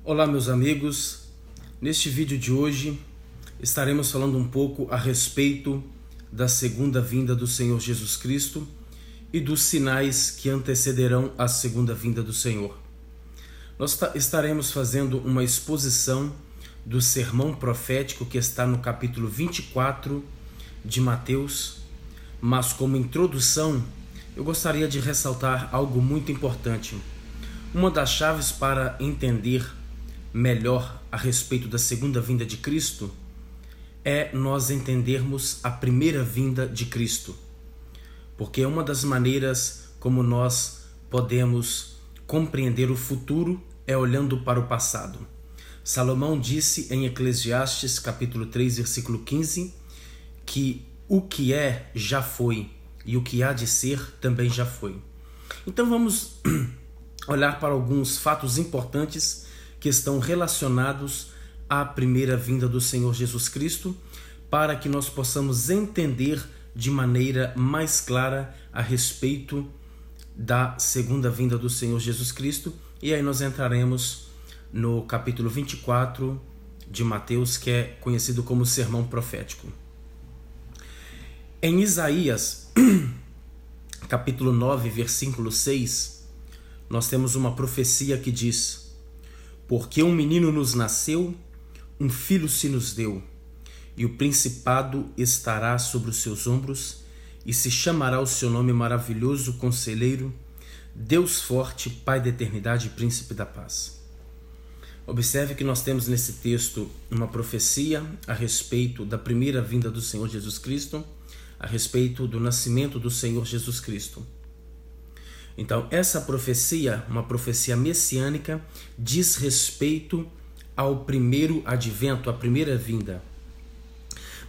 Olá, meus amigos. Neste vídeo de hoje estaremos falando um pouco a respeito da segunda vinda do Senhor Jesus Cristo e dos sinais que antecederão a segunda vinda do Senhor. Nós estaremos fazendo uma exposição do sermão profético que está no capítulo 24 de Mateus, mas como introdução eu gostaria de ressaltar algo muito importante. Uma das chaves para entender melhor a respeito da segunda vinda de Cristo é nós entendermos a primeira vinda de Cristo, porque é uma das maneiras como nós podemos compreender o futuro é olhando para o passado. Salomão disse em Eclesiastes capítulo 3, versículo 15, que o que é já foi e o que há de ser também já foi. Então vamos olhar para alguns fatos importantes que estão relacionados à primeira vinda do Senhor Jesus Cristo, para que nós possamos entender de maneira mais clara a respeito da segunda vinda do Senhor Jesus Cristo. E aí nós entraremos no capítulo 24 de Mateus, que é conhecido como Sermão Profético. Em Isaías, capítulo 9, versículo 6, nós temos uma profecia que diz: porque um menino nos nasceu, um filho se nos deu, e o principado estará sobre os seus ombros, e se chamará o seu nome maravilhoso, Conselheiro, Deus forte, Pai da eternidade e Príncipe da paz. Observe que nós temos nesse texto uma profecia a respeito da primeira vinda do Senhor Jesus Cristo, a respeito do nascimento do Senhor Jesus Cristo. Então, essa profecia, uma profecia messiânica, diz respeito ao primeiro advento, à primeira vinda.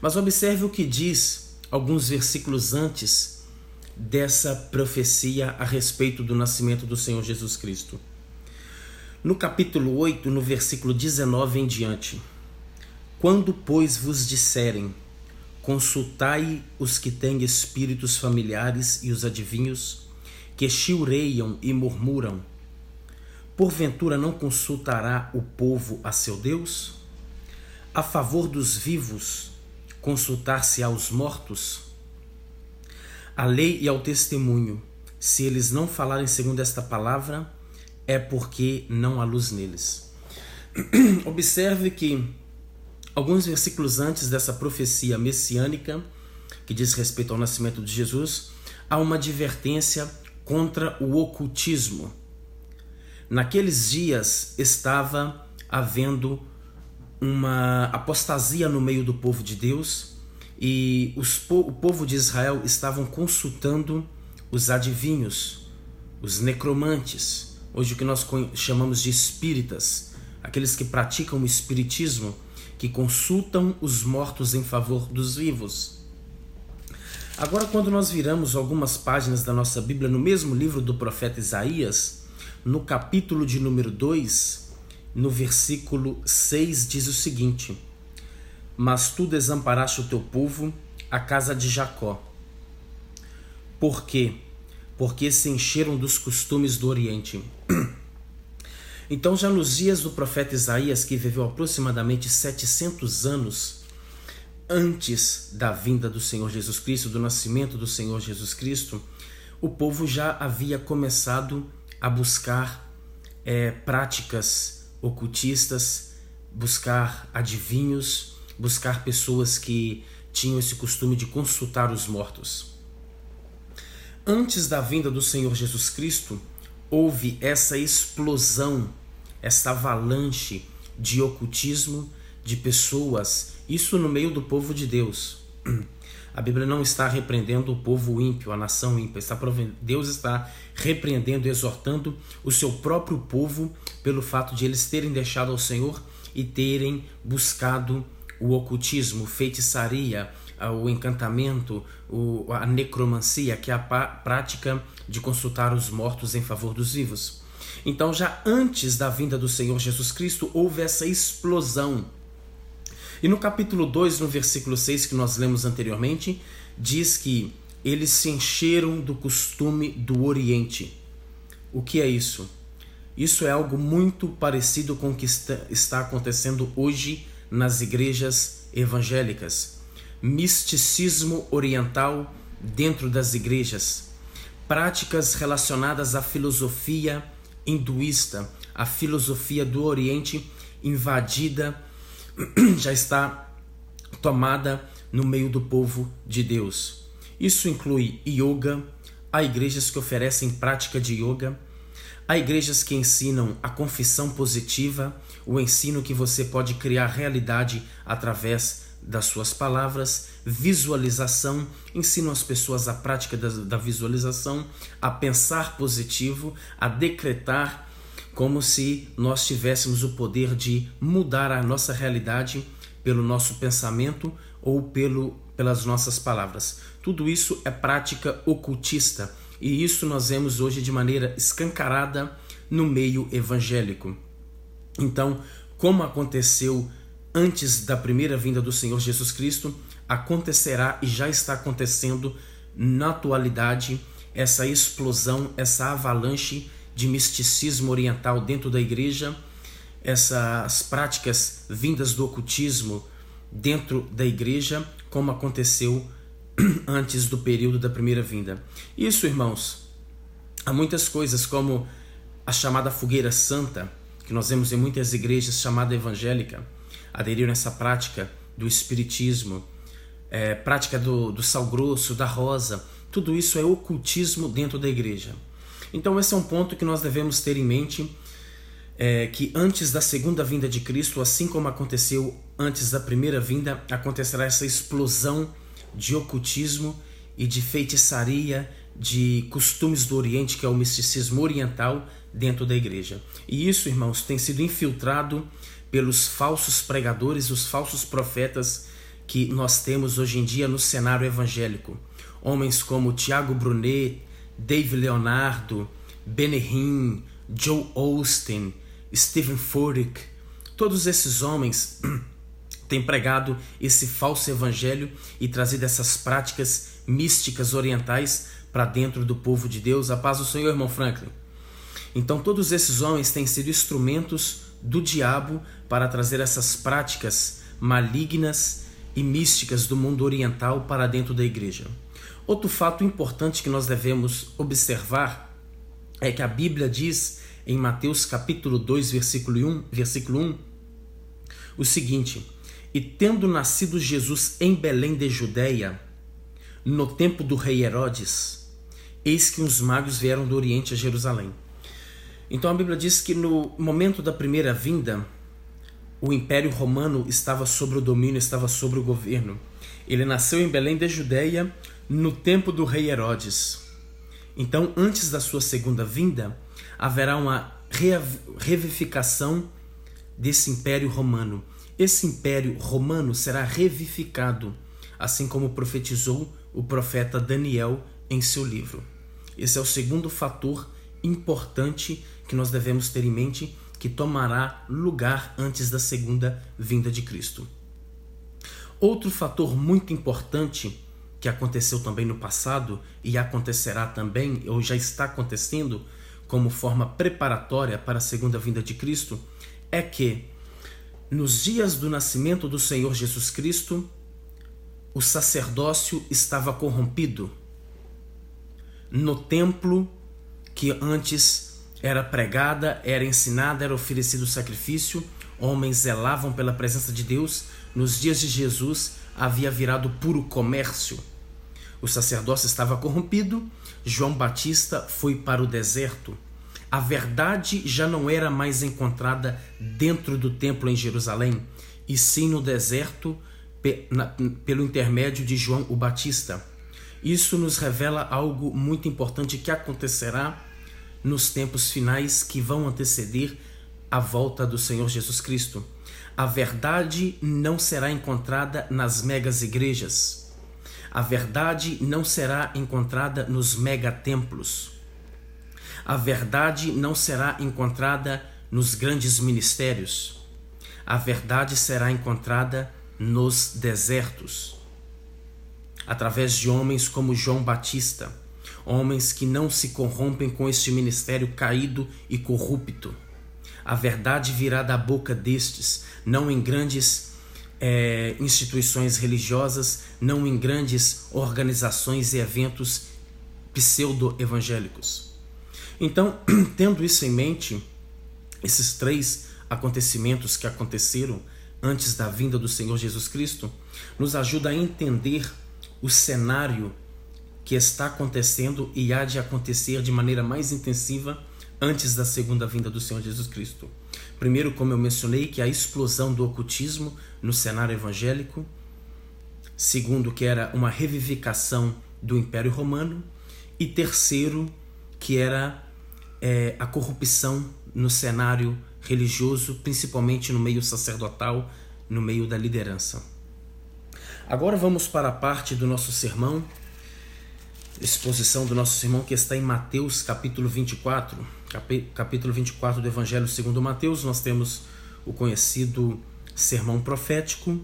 Mas observe o que diz alguns versículos antes dessa profecia a respeito do nascimento do Senhor Jesus Cristo. No capítulo 8, no versículo 19 em diante: quando, pois, vos disserem, consultai os que têm espíritos familiares e os adivinhos, que chilreiam e murmuram, porventura não consultará o povo a seu Deus? A favor dos vivos, consultar-se aos mortos? A lei e ao testemunho, se eles não falarem segundo esta palavra, é porque não há luz neles. Observe que alguns versículos antes dessa profecia messiânica, que diz respeito ao nascimento de Jesus, há uma advertência contra o ocultismo. Naqueles dias estava havendo uma apostasia no meio do povo de Deus, e o povo de Israel estavam consultando os adivinhos, os necromantes, hoje o que nós chamamos de espíritas, aqueles que praticam o espiritismo, que consultam os mortos em favor dos vivos. Agora, quando nós viramos algumas páginas da nossa Bíblia, no mesmo livro do profeta Isaías, no capítulo de número 2, no versículo 6, diz o seguinte: mas tu desamparaste o teu povo, a casa de Jacó. Por quê? Porque se encheram dos costumes do Oriente. Então, já nos dias do profeta Isaías, que viveu aproximadamente 700 anos antes da vinda do Senhor Jesus Cristo, do nascimento do Senhor Jesus Cristo, o povo já havia começado a buscar práticas ocultistas, buscar adivinhos, buscar pessoas que tinham esse costume de consultar os mortos. Antes da vinda do Senhor Jesus Cristo, houve essa explosão, essa avalanche de ocultismo, de pessoas, isso no meio do povo de Deus. A Bíblia não está repreendendo o povo ímpio, a nação ímpia. Deus está repreendendo, exortando o seu próprio povo pelo fato de eles terem deixado ao Senhor e terem buscado o ocultismo, feitiçaria, o encantamento, a necromancia, que é a prática de consultar os mortos em favor dos vivos. Então, já antes da vinda do Senhor Jesus Cristo, houve essa explosão. E no capítulo 2, no versículo 6, que nós lemos anteriormente, diz que eles se encheram do costume do Oriente. O que é isso? Isso é algo muito parecido com o que está acontecendo hoje nas igrejas evangélicas. Misticismo oriental dentro das igrejas. Práticas relacionadas à filosofia hinduísta, a filosofia do Oriente invadida, já está tomada no meio do povo de Deus. Isso inclui yoga, há igrejas que oferecem prática de yoga, há igrejas que ensinam a confissão positiva, o ensino que você pode criar realidade através das suas palavras, visualização, ensinam as pessoas a prática da visualização, a pensar positivo, a decretar, como se nós tivéssemos o poder de mudar a nossa realidade pelo nosso pensamento ou pelas nossas palavras. Tudo isso é prática ocultista e isso nós vemos hoje de maneira escancarada no meio evangélico. Então, como aconteceu antes da primeira vinda do Senhor Jesus Cristo, acontecerá e já está acontecendo na atualidade essa explosão, essa avalanche de misticismo oriental dentro da igreja, essas práticas vindas do ocultismo dentro da igreja, como aconteceu antes do período da primeira vinda. Isso, irmãos, há muitas coisas como a chamada fogueira santa, que nós vemos em muitas igrejas chamada evangélica, aderiram a essa prática do espiritismo, prática do sal grosso, da rosa. Tudo isso é ocultismo dentro da igreja. Então esse é um ponto que nós devemos ter em mente, que antes da segunda vinda de Cristo, assim como aconteceu antes da primeira vinda, acontecerá essa explosão de ocultismo e de feitiçaria, de costumes do Oriente, que é o misticismo oriental dentro da igreja. E isso, irmãos, tem sido infiltrado pelos falsos pregadores, os falsos profetas que nós temos hoje em dia no cenário evangélico. Homens como Tiago Brunet, Dave Leonardo, Benny Hinn, Joe Osteen, Stephen Furtick, todos esses homens têm pregado esse falso evangelho e trazido essas práticas místicas orientais para dentro do povo de Deus. A paz do Senhor, irmão Franklin. Então todos esses homens têm sido instrumentos do diabo para trazer essas práticas malignas e místicas do mundo oriental para dentro da igreja. Outro fato importante que nós devemos observar é que a Bíblia diz em Mateus capítulo 2, versículo 1, o seguinte: e tendo nascido Jesus em Belém de Judeia, no tempo do rei Herodes, eis que uns magos vieram do Oriente a Jerusalém. Então a Bíblia diz que no momento da primeira vinda, o Império Romano estava sobre o domínio, estava sobre o governo. Ele nasceu em Belém de Judeia, no tempo do rei Herodes. Então, antes da sua segunda vinda, haverá uma revivificação desse Império Romano. Esse Império Romano será revivificado, assim como profetizou o profeta Daniel em seu livro. Esse é o segundo fator importante que nós devemos ter em mente, que tomará lugar antes da segunda vinda de Cristo. Outro fator muito importante que aconteceu também no passado e acontecerá também, ou já está acontecendo, como forma preparatória para a segunda vinda de Cristo, é que nos dias do nascimento do Senhor Jesus Cristo, o sacerdócio estava corrompido. No templo que antes era pregada, era ensinada, era oferecido sacrifício, homens zelavam pela presença de Deus. Nos dias de Jesus havia virado puro comércio. O sacerdócio estava corrompido, João Batista foi para o deserto. A verdade já não era mais encontrada dentro do templo em Jerusalém, e sim no deserto pelo intermédio de João o Batista. Isso nos revela algo muito importante que acontecerá nos tempos finais que vão anteceder a volta do Senhor Jesus Cristo. A verdade não será encontrada nas megas igrejas. A verdade não será encontrada nos megatemplos. A verdade não será encontrada nos grandes ministérios. A verdade será encontrada nos desertos, através de homens como João Batista, homens que não se corrompem com este ministério caído e corrupto. A verdade virá da boca destes, não em grandes instituições religiosas, não em grandes organizações e eventos pseudo-evangélicos. Então, tendo isso em mente, esses 3 acontecimentos que aconteceram antes da vinda do Senhor Jesus Cristo, nos ajuda a entender o cenário que está acontecendo e há de acontecer de maneira mais intensiva antes da segunda vinda do Senhor Jesus Cristo. Primeiro, como eu mencionei, que é a explosão do ocultismo no cenário evangélico. Segundo, que era uma revivificação do Império Romano. E terceiro, que era a corrupção no cenário religioso, principalmente no meio sacerdotal, no meio da liderança. Agora vamos para a parte do nosso sermão, exposição do nosso sermão, que está em Mateus capítulo 24. Capítulo 24 do Evangelho segundo Mateus. Nós temos o conhecido sermão profético,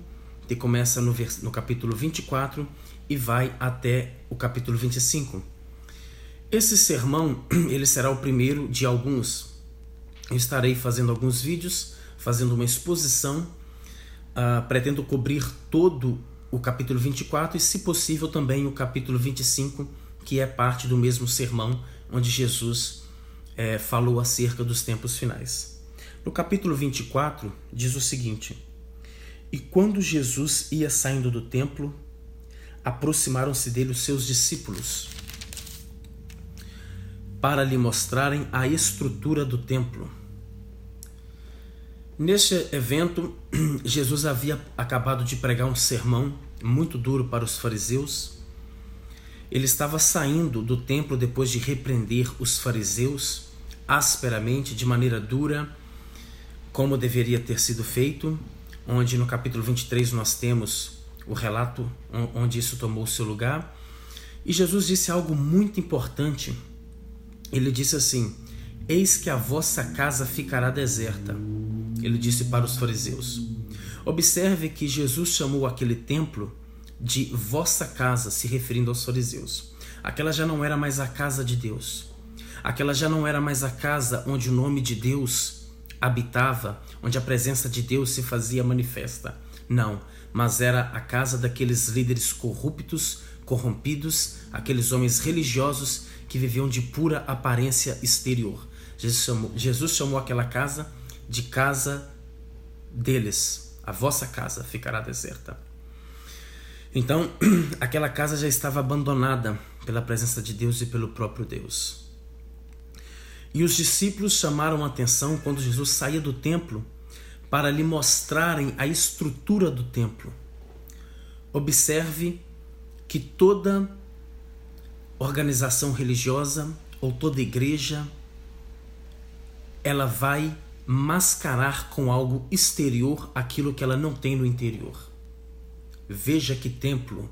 que começa no capítulo 24 e vai até o capítulo 25. Esse sermão, ele será o primeiro de alguns. Eu estarei fazendo alguns vídeos, fazendo uma exposição. Pretendo cobrir todo o capítulo 24 e, se possível, também o capítulo 25, que é parte do mesmo sermão, onde Jesus falou acerca dos tempos finais. No capítulo 24, diz o seguinte: E quando Jesus ia saindo do templo, aproximaram-se dele os seus discípulos, para lhe mostrarem a estrutura do templo. Neste evento, Jesus havia acabado de pregar um sermão muito duro para os fariseus. Ele estava saindo do templo depois de repreender os fariseus asperamente, de maneira dura, como deveria ter sido feito, onde no capítulo 23 nós temos o relato onde isso tomou seu lugar. E Jesus disse algo muito importante. Ele disse assim: eis que a vossa casa ficará deserta. Ele disse para os fariseus. Observe que Jesus chamou aquele templo de vossa casa, se referindo aos fariseus. Aquela já não era mais a casa de Deus. Aquela já não era mais a casa onde o nome de Deus habitava, onde a presença de Deus se fazia manifesta. Não, mas era a casa daqueles líderes corruptos, corrompidos, aqueles homens religiosos que viviam de pura aparência exterior. Jesus chamou aquela casa de casa deles. A vossa casa ficará deserta. Então, aquela casa já estava abandonada pela presença de Deus e pelo próprio Deus. E os discípulos chamaram a atenção quando Jesus saía do templo para lhe mostrarem a estrutura do templo. Observe que toda organização religiosa ou toda igreja, ela vai mascarar com algo exterior aquilo que ela não tem no interior. Veja que templo,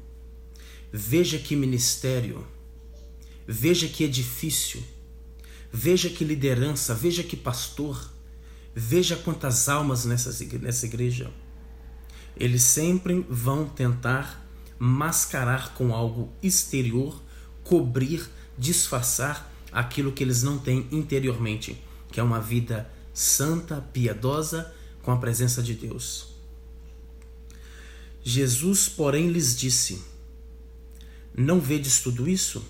veja que ministério, veja que edifício, veja que liderança, veja que pastor, veja quantas almas nessa igreja. Eles sempre vão tentar mascarar com algo exterior, cobrir, disfarçar aquilo que eles não têm interiormente, que é uma vida santa, piedosa, com a presença de Deus. Jesus, porém, lhes disse: não vedes tudo isso?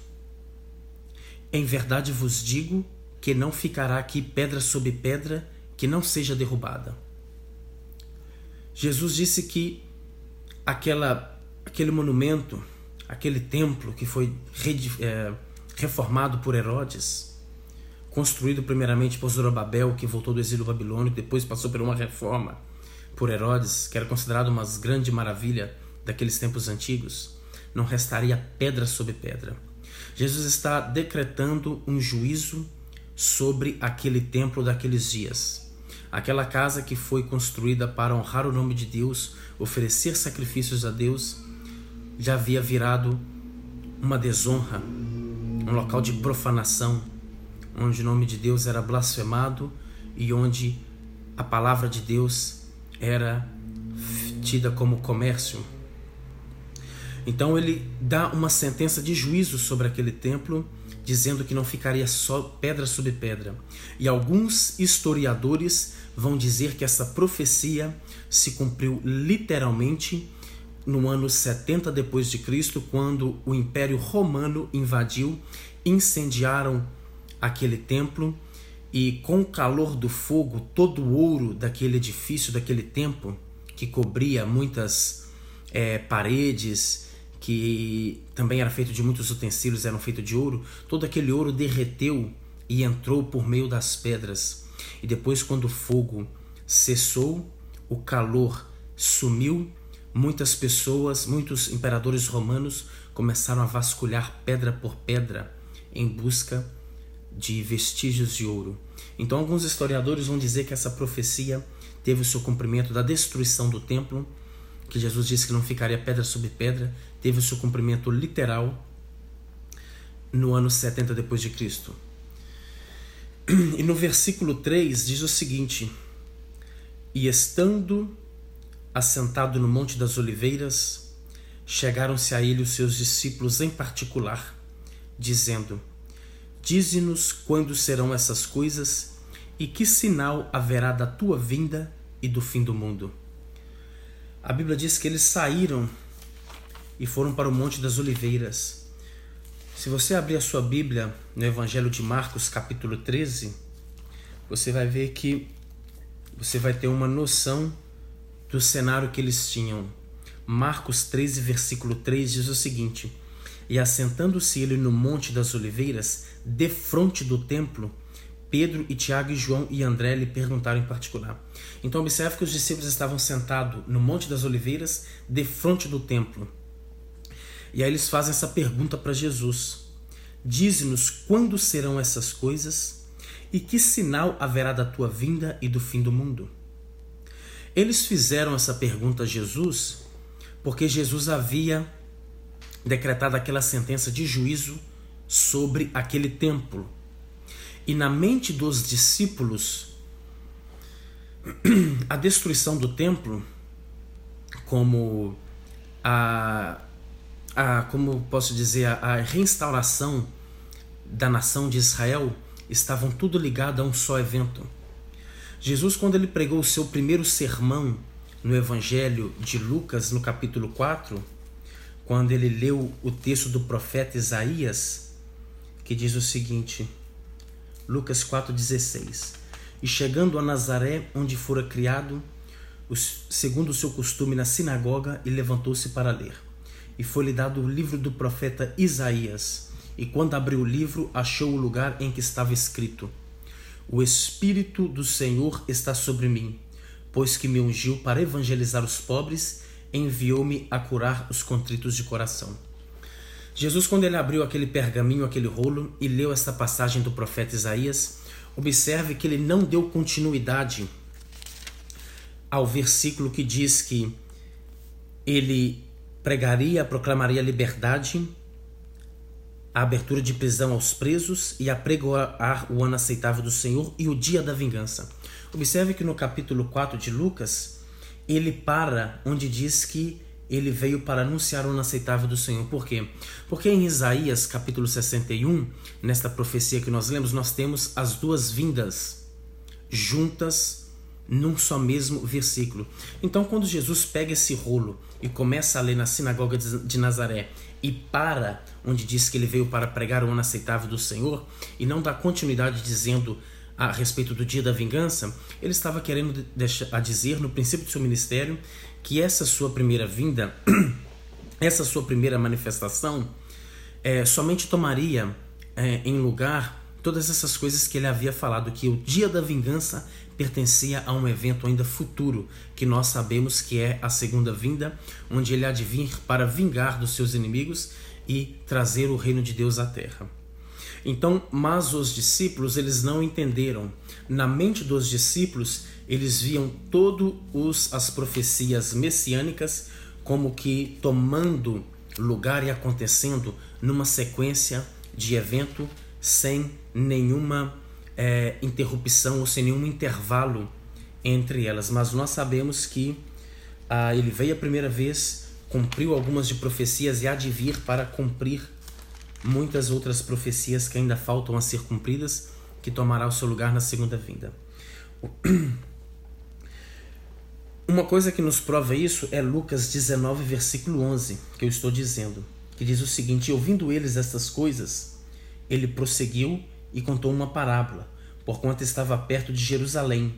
Em verdade vos digo que não ficará aqui pedra sobre pedra que não seja derrubada. Jesus disse que aquele monumento, aquele templo que foi reformado por Herodes, construído primeiramente por Zorobabel, que voltou do exílio babilônico, depois passou por uma reforma por Herodes, que era considerado uma grande maravilha daqueles tempos antigos, não restaria pedra sobre pedra. Jesus está decretando um juízo sobre aquele templo daqueles dias. Aquela casa que foi construída para honrar o nome de Deus, oferecer sacrifícios a Deus, já havia virado uma desonra, um local de profanação, onde o nome de Deus era blasfemado e onde a palavra de Deus era tida como comércio. Então ele dá uma sentença de juízo sobre aquele templo, dizendo que não ficaria só pedra sobre pedra. E alguns historiadores vão dizer que essa profecia se cumpriu literalmente no ano 70 depois de Cristo, quando o Império Romano invadiu, incendiaram aquele templo, e com o calor do fogo, todo o ouro daquele edifício, daquele templo, que cobria muitas paredes, que também era feito de muitos utensílios, eram feitos de ouro, todo aquele ouro derreteu e entrou por meio das pedras. E depois, quando o fogo cessou, o calor sumiu, muitas pessoas, muitos imperadores romanos começaram a vasculhar pedra por pedra em busca de vestígios de ouro. Então alguns historiadores vão dizer que essa profecia teve o seu cumprimento da destruição do templo, que Jesus disse que não ficaria pedra sobre pedra, teve o seu cumprimento literal no ano 70 depois de Cristo. E no versículo 3 diz o seguinte: e estando assentado no Monte das Oliveiras, chegaram-se a ele os seus discípulos em particular, dizendo: dize-nos quando serão essas coisas e que sinal haverá da tua vinda e do fim do mundo. A Bíblia diz que eles saíram e foram para o Monte das Oliveiras. Se você abrir a sua Bíblia no Evangelho de Marcos, capítulo 13, você vai ver que você vai ter uma noção do cenário que eles tinham. Marcos 13, versículo 3 diz o seguinte: e assentando-se ele no Monte das Oliveiras, defronte do templo, Pedro e Tiago e João e André lhe perguntaram em particular. Então observe que os discípulos estavam sentados no Monte das Oliveiras, defronte do templo. E aí eles fazem essa pergunta para Jesus: dize-nos quando serão essas coisas e que sinal haverá da tua vinda e do fim do mundo. Eles fizeram essa pergunta a Jesus porque Jesus havia decretado aquela sentença de juízo sobre aquele templo. E na mente dos discípulos, a destruição do templo, como como posso dizer, a reinstauração da nação de Israel, estavam tudo ligado a um só evento. Jesus, quando ele pregou o seu primeiro sermão no Evangelho de Lucas, no capítulo 4, quando ele leu o texto do profeta Isaías, que diz o seguinte, Lucas 4,16: e chegando a Nazaré, onde fora criado, segundo o seu costume, na sinagoga, e levantou-se para ler. E foi-lhe dado o livro do profeta Isaías. E quando abriu o livro, achou o lugar em que estava escrito: o Espírito do Senhor está sobre mim, pois que me ungiu para evangelizar os pobres, enviou-me a curar os contritos de coração. Jesus, quando ele abriu aquele pergaminho, aquele rolo, e leu esta passagem do profeta Isaías, observe que ele não deu continuidade ao versículo que diz que ele pregaria, proclamaria a liberdade, a abertura de prisão aos presos e a pregoar o ano aceitável do Senhor e o dia da vingança. Observe que no capítulo 4 de Lucas, ele para onde diz que ele veio para anunciar o ano aceitável do Senhor. Por quê? Porque em Isaías capítulo 61, nesta profecia que nós lemos, nós temos as duas vindas juntas num só mesmo versículo. Então, quando Jesus pega esse rolo e começa a ler na sinagoga de Nazaré e para onde diz que ele veio para pregar o ano aceitável do Senhor e não dá continuidade dizendo a respeito do dia da vingança, ele estava querendo dizer no princípio do seu ministério que essa sua primeira vinda, essa sua primeira manifestação, somente tomaria em lugar todas essas coisas que ele havia falado, que o dia da vingança pertencia a um evento ainda futuro, que nós sabemos que é a segunda vinda, onde ele há de vir para vingar dos seus inimigos e trazer o reino de Deus à terra. Então, mas os discípulos, eles não entenderam. Na mente dos discípulos, eles viam todas as profecias messiânicas como que tomando lugar e acontecendo numa sequência de evento sem nenhuma interrupção ou sem nenhum intervalo entre elas. Mas nós sabemos que ele veio a primeira vez, cumpriu algumas de profecias e há de vir para cumprir muitas outras profecias que ainda faltam a ser cumpridas, que tomará o seu lugar na segunda vinda. Uma coisa que nos prova isso é Lucas 19, versículo 11, que eu estou dizendo, que diz o seguinte: e ouvindo eles estas coisas, ele prosseguiu e contou uma parábola, porquanto estava perto de Jerusalém.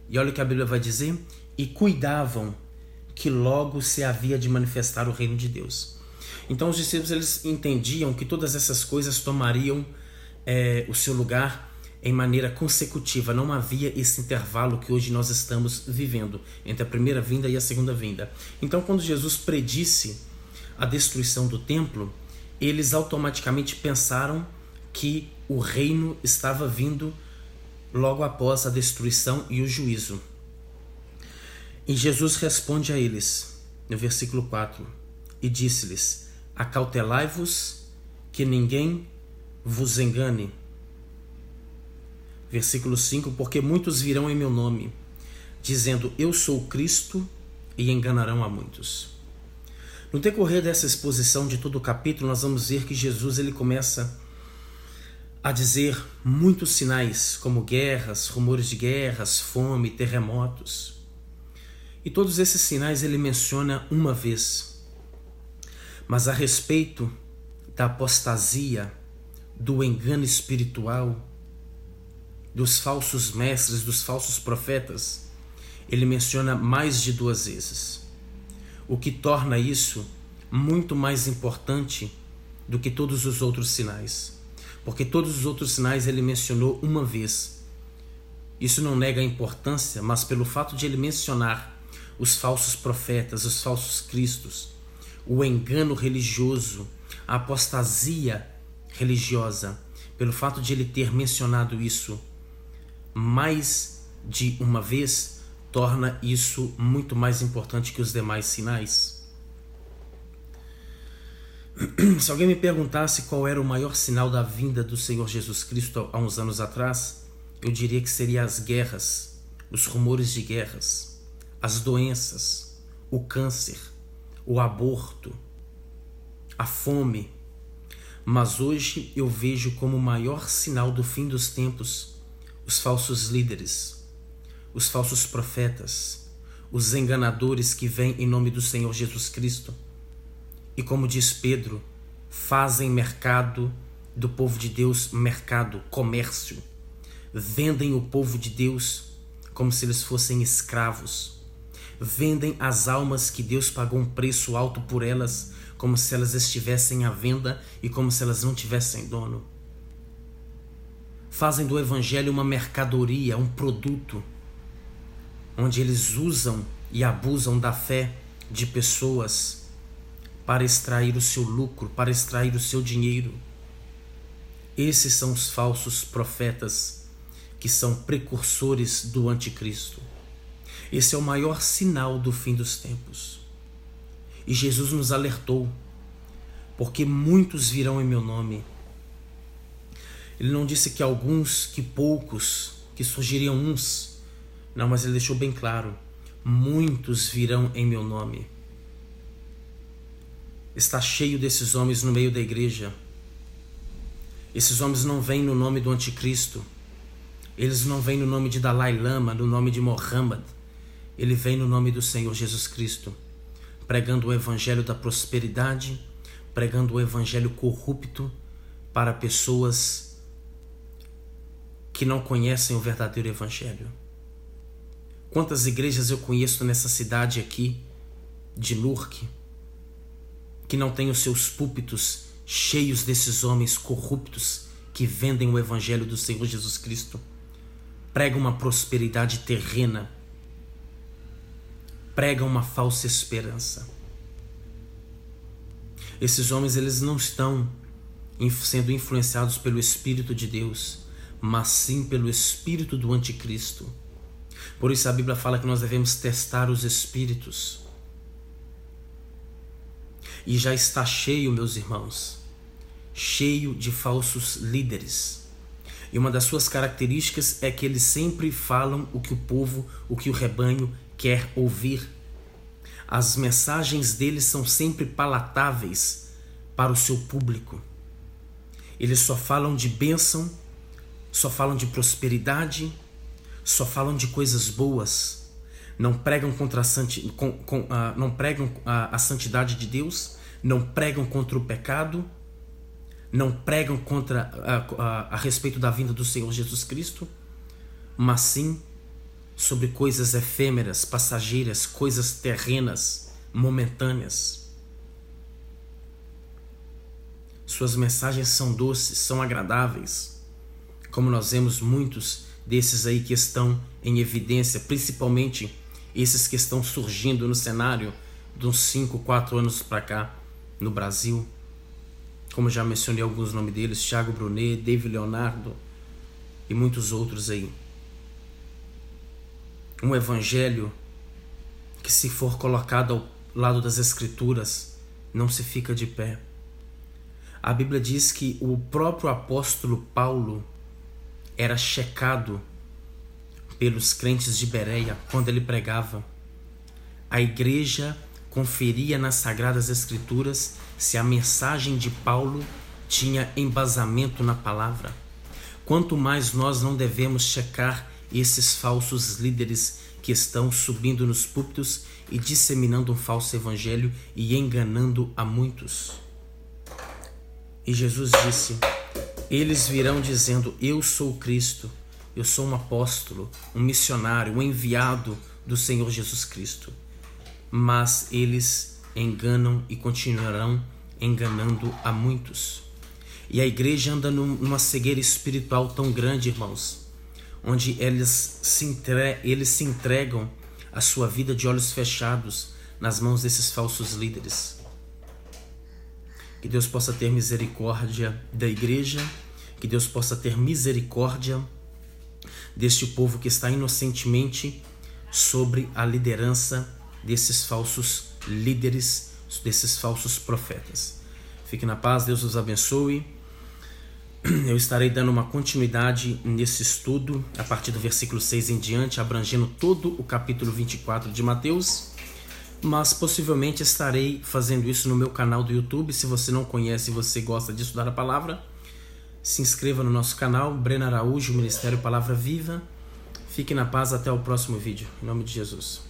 E olha o que a Bíblia vai dizer: e cuidavam que logo se havia de manifestar o reino de Deus. Então os discípulos, eles entendiam que todas essas coisas tomariam o seu lugar em maneira consecutiva. Não havia esse intervalo que hoje nós estamos vivendo entre a primeira vinda e a segunda vinda. Então, quando Jesus predisse a destruição do templo, eles automaticamente pensaram que o reino estava vindo logo após a destruição e o juízo. E Jesus responde a eles, no versículo 4, e disse-lhes: acautelai-vos que ninguém vos engane. Versículo 5, porque muitos virão em meu nome, dizendo eu sou o Cristo, e enganarão a muitos. No decorrer dessa exposição de todo o capítulo, nós vamos ver que Jesus ele começa a dizer muitos sinais, como guerras, rumores de guerras, fome, terremotos. E todos esses sinais ele menciona uma vez. Mas a respeito da apostasia, do engano espiritual, dos falsos mestres, dos falsos profetas, ele menciona mais de 2 vezes. O que torna isso muito mais importante do que todos os outros sinais. Porque todos os outros sinais ele mencionou uma vez. Isso não nega a importância, mas pelo fato de ele mencionar os falsos profetas, os falsos cristos, o engano religioso, a apostasia religiosa, pelo fato de ele ter mencionado isso mais de uma vez, torna isso muito mais importante que os demais sinais. Se alguém me perguntasse qual era o maior sinal da vinda do Senhor Jesus Cristo há uns anos atrás, eu diria que seria as guerras, os rumores de guerras, as doenças, o câncer, o aborto, a fome. Mas hoje eu vejo como o maior sinal do fim dos tempos os falsos líderes, os falsos profetas, os enganadores que vêm em nome do Senhor Jesus Cristo. E como diz Pedro, fazem mercado do povo de Deus, mercado, comércio. Vendem o povo de Deus como se eles fossem escravos. Vendem as almas que Deus pagou um preço alto por elas, como se elas estivessem à venda e como se elas não tivessem dono. Fazem do evangelho uma mercadoria, um produto, onde eles usam e abusam da fé de pessoas para extrair o seu lucro, para extrair o seu dinheiro. Esses são os falsos profetas que são precursores do anticristo. Esse é o maior sinal do fim dos tempos. E Jesus nos alertou, porque muitos virão em meu nome. Ele não disse que alguns, que poucos, que surgiriam uns. Não, mas ele deixou bem claro, muitos virão em meu nome. Está cheio desses homens no meio da igreja. Esses homens não vêm no nome do anticristo. Eles não vêm no nome de Dalai Lama, no nome de Mohammed. Ele vem no nome do Senhor Jesus Cristo, pregando o evangelho da prosperidade, pregando o evangelho corrupto para pessoas que não conhecem o verdadeiro evangelho. Quantas igrejas eu conheço nessa cidade aqui, de Nurque, que não têm os seus púlpitos cheios desses homens corruptos que vendem o evangelho do Senhor Jesus Cristo, pregam uma prosperidade terrena, pregam uma falsa esperança. Esses homens, eles não estão sendo influenciados pelo Espírito de Deus, mas sim pelo Espírito do Anticristo. Por isso a Bíblia fala que nós devemos testar os espíritos. E já está cheio, meus irmãos, cheio de falsos líderes. E uma das suas características é que eles sempre falam o que o povo, o que o rebanho quer ouvir. As mensagens deles são sempre palatáveis para o seu público. Eles só falam de bênção, só falam de prosperidade, só falam de coisas boas. Não pregam contra não pregam a santidade de Deus, não pregam contra o pecado, não pregam contra a respeito da vinda do Senhor Jesus Cristo, mas sim sobre coisas efêmeras, passageiras, coisas terrenas, momentâneas. Suas mensagens são doces, são agradáveis, como nós vemos muitos desses aí que estão em evidência, principalmente esses que estão surgindo no cenário de uns 5, 4 anos para cá no Brasil. Como já mencionei alguns nomes deles, Thiago Brunet, David Leonardo e muitos outros aí. Um evangelho que, se for colocado ao lado das Escrituras, não se fica de pé. A Bíblia diz que o próprio apóstolo Paulo era checado pelos crentes de Bereia quando ele pregava. A igreja conferia nas Sagradas Escrituras se a mensagem de Paulo tinha embasamento na palavra. Quanto mais nós não devemos checar esses falsos líderes que estão subindo nos púlpitos e disseminando um falso evangelho e enganando a muitos. E Jesus disse: eles virão dizendo: eu sou o Cristo, eu sou um apóstolo, um missionário, um enviado do Senhor Jesus Cristo. Mas eles enganam e continuarão enganando a muitos. E a igreja anda numa cegueira espiritual tão grande, irmãos, onde eles se entregam a sua vida de olhos fechados nas mãos desses falsos líderes. Que Deus possa ter misericórdia da igreja, que Deus possa ter misericórdia deste povo que está inocentemente sobre a liderança desses falsos líderes, desses falsos profetas. Fique na paz, Deus os abençoe. Eu estarei dando uma continuidade nesse estudo a partir do versículo 6 em diante, abrangendo todo o capítulo 24 de Mateus, mas possivelmente estarei fazendo isso no meu canal do YouTube. Se você não conhece e você gosta de estudar a palavra, se inscreva no nosso canal, Breno Araújo, Ministério Palavra Viva. Fique na paz, até o próximo vídeo. Em nome de Jesus.